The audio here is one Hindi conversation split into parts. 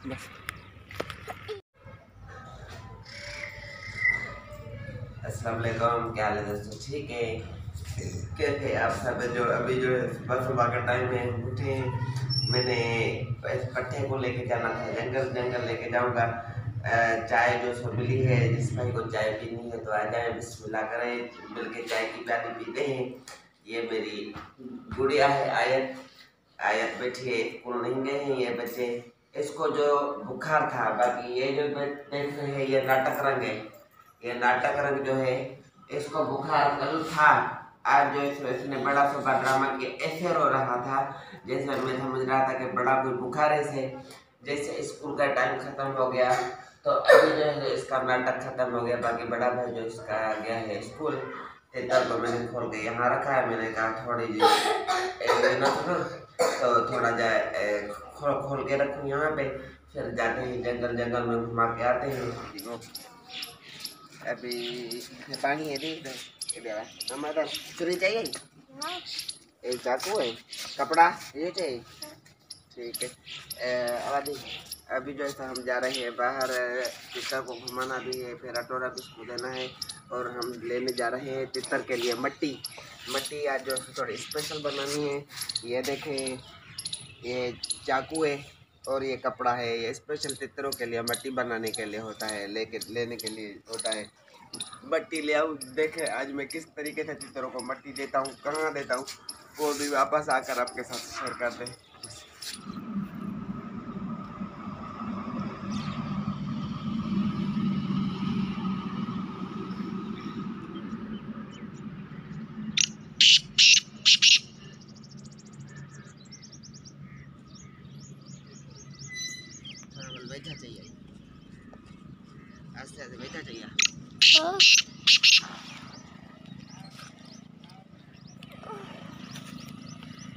बस। अस्सलाम वालेकुम, क्या हाल है दोस्तों? ठीक है, कैसे आप सब? जो अभी जो है सुबह का टाइम है, उठे। मैंने पट्टे को लेके जाना था जंगल लेके जाऊंगा। चाय जो सो मिली है, जिस भाई को चाय पीनी है तो आ जाए, बिस्मिल्लाह करें, मिल के चाय की प्याली पीते हैं। ये मेरी गुड़िया है आयत। आयत बैठी है, स्कूल नहीं गए हैं ये बच्चे। इसको जो बुखार था, बाकी ये जो देख रहे हैं ये नाटक रंग है। ये नाटक रंग जो है, इसको बुखार कल था। आज जो इसने बड़ा सा ड्रामा के ऐसे रो रहा था जैसे मैं समझ रहा था कि बड़ा कोई बुखार है से। जैसे स्कूल का टाइम खत्म हो गया तो अभी जो है इसका नाटक खत्म हो गया। बाकी बड़ा भाई जो इसका गया है स्कूल, तेतर को मैंने खोल के यहाँ रखा है। मैंने कहा थोड़ी जी तो थोड़ा जाए खोल के रखूँ यहाँ पे, फिर जाते हैं जंगल में घुमा के आते हैं। अभी पानी है, देख दो हमारा छुरी चाहिए, एक चाकू है, कपड़ा ये चाहिए, ठीक है। अभी जो है हम जा रहे हैं बाहर, तितर को घुमाना भी है, फिर अटोरा भी इसको देना है। और हम लेने जा रहे हैं तितर के लिए मट्टी आज जो थोड़ी स्पेशल बनानी है। ये देखें, ये चाकू है और ये कपड़ा है। ये स्पेशल तितरों के लिए मट्टी बनाने के लिए होता है, लेने के लिए होता है। मट्टी ले आऊँ, देखे आज मैं किस तरीके से तितरों को मट्टी देता हूँ, कहाँ देता हूँ, वो भी वापस आकर आपके साथ शेयर कर दे। बैठा चाहिए, आस्ते आस्ते बैठा चाहिए।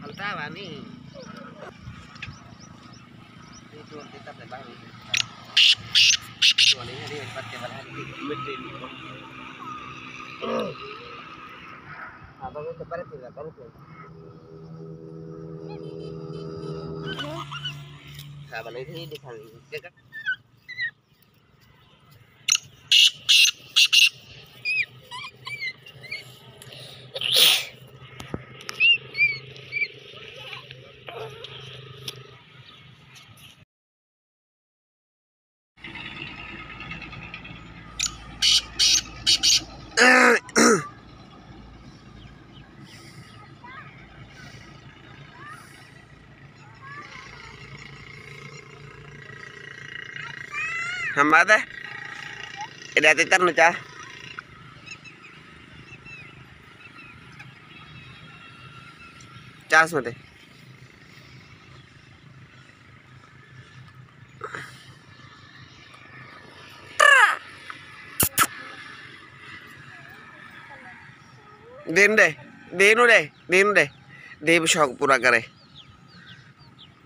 हलता है नहीं पत्ते वाला मिट्टी तो पर दिखा हम ada tidak titar nu cah cas mate देनु दे देव शौक पूरा करे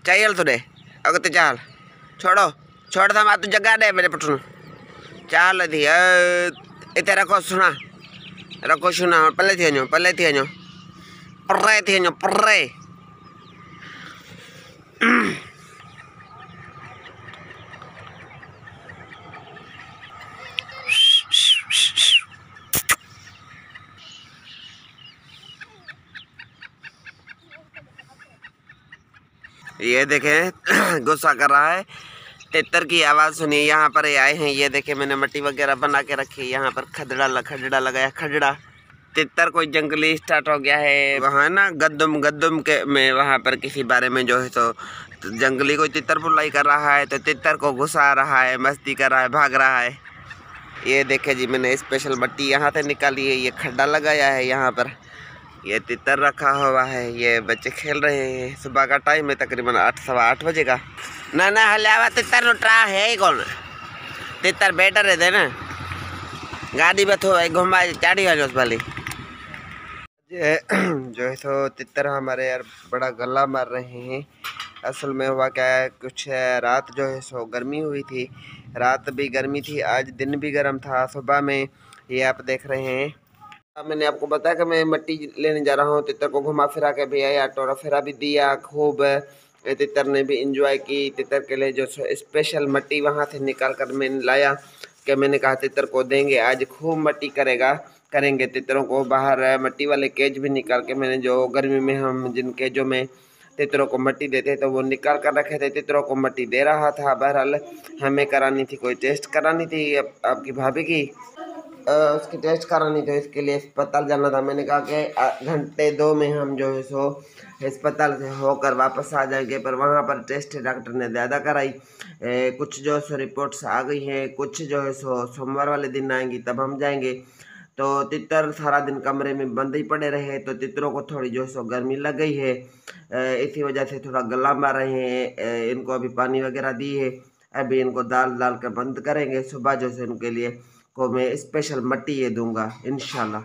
चाहिए तो दे अगर तो चाल छोड़ था तू जगह दे मेरे पटू चाल थी इतने रखो सुना पहले थी पर्रे ये देखें गुस्सा कर रहा है। तितर की आवाज़ सुनिए, यहाँ पर आए हैं। ये देखे मैंने मट्टी वगैरह बना के रखी, यहाँ पर खदड़ा लगाया, खजड़ा। तितर कोई जंगली स्टार्ट हो गया है वहाँ ना गद्दुम के में, वहाँ पर किसी बारे में जो है तो जंगली कोई तितर बुलाई कर रहा है, तो तितर को घुसा रहा है, मस्ती कर रहा है, भाग रहा है। ये देखे जी मैंने स्पेशल मट्टी यहाँ से निकाली है, ये खड्डा लगाया है यहाँ पर, ये तितर रखा हुआ है। ये बच्चे खेल रहे हैं, सुबह का टाइम है, तकरीबन 8 बजे का। ना हलावा तितर उठा है कौन तितर बेटर है दे ना गाड़ी में थो घुमा चाड़ी हो भले जो है तो तितर हमारे यार बड़ा गला मार रहे हैं। असल में हुआ क्या है, कुछ रात जो है सो गर्मी हुई थी, रात भी गर्मी थी, आज दिन भी गर्म था। सुबह में ये आप देख रहे हैं मैंने आपको बताया कि मैं मिट्टी लेने जा रहा हूँ। तितर को घुमा फिरा के भी आया, टोरा फिरा भी दिया खूब। तितर ने भी इंजॉय की। तितर के लिए जो स्पेशल मिट्टी वहाँ से निकाल कर मैंने लाया कि मैंने कहा तितर को देंगे, आज खूब मिट्टी करेंगे तितरों को। बाहर मिट्टी वाले केज भी निकाल के मैंने, जो गर्मी में हम जिन केजों में तितरों को मिट्टी देते तो वो निकाल कर रखे थे। तितरों को मिट्टी दे रहा था। बहरहाल हमें करानी थी, कोई टेस्ट करानी थी आपकी भाभी की। उसकी टेस्ट करानी थी, इसके लिए अस्पताल जाना था। मैंने कहा कि घंटे 2 में हम जो है सो अस्पताल से होकर वापस आ जाएंगे, पर वहाँ पर टेस्ट डॉक्टर ने ज़्यादा कराई। कुछ जो है सो रिपोर्ट्स आ गई हैं, कुछ जो है सो सोमवार वाले दिन आएंगी, तब हम जाएंगे। तो तितर सारा दिन कमरे में बंद ही पड़े रहे, तो तितरों को थोड़ी जो है सो गर्मी लग गई है। इसी वजह से थोड़ा गला मार रहे हैं। इनको अभी पानी वगैरह दी है, अभी इनको दाल डाल कर बंद करेंगे। सुबह जो है इनके लिए को मैं स्पेशल मिट्टी ये दूंगा इंशाल्लाह।